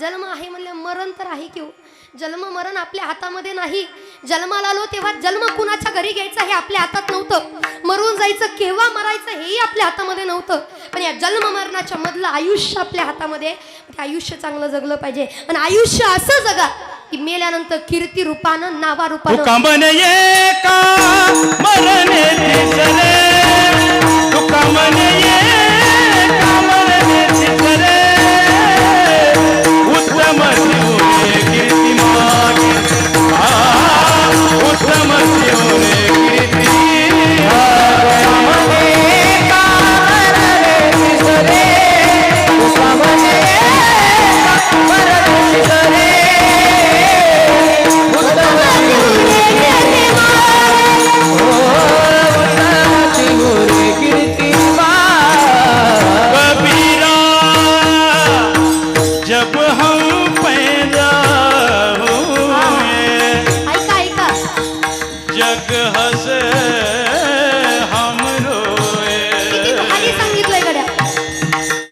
जन्म आहे म्हणले मरण तर आहे की हो. जन्म मरण आपल्या हातामध्ये नाही. जन्माला आलो तेव्हा जन्म कुणाच्या घरी घ्यायचा हे आपल्या हातात नव्हतं. मरून जायचं केव्हा मरायचं हेही आपल्या हातामध्ये नव्हतं. पण या जन्म मरणाच्या मधलं आयुष्य आपल्या हातामध्ये. ते आयुष्य चांगलं जगलं पाहिजे. आणि आयुष्य असं जगा की मेल्यानंतर कीर्ती रूपानं नावा रूपानं जग हसे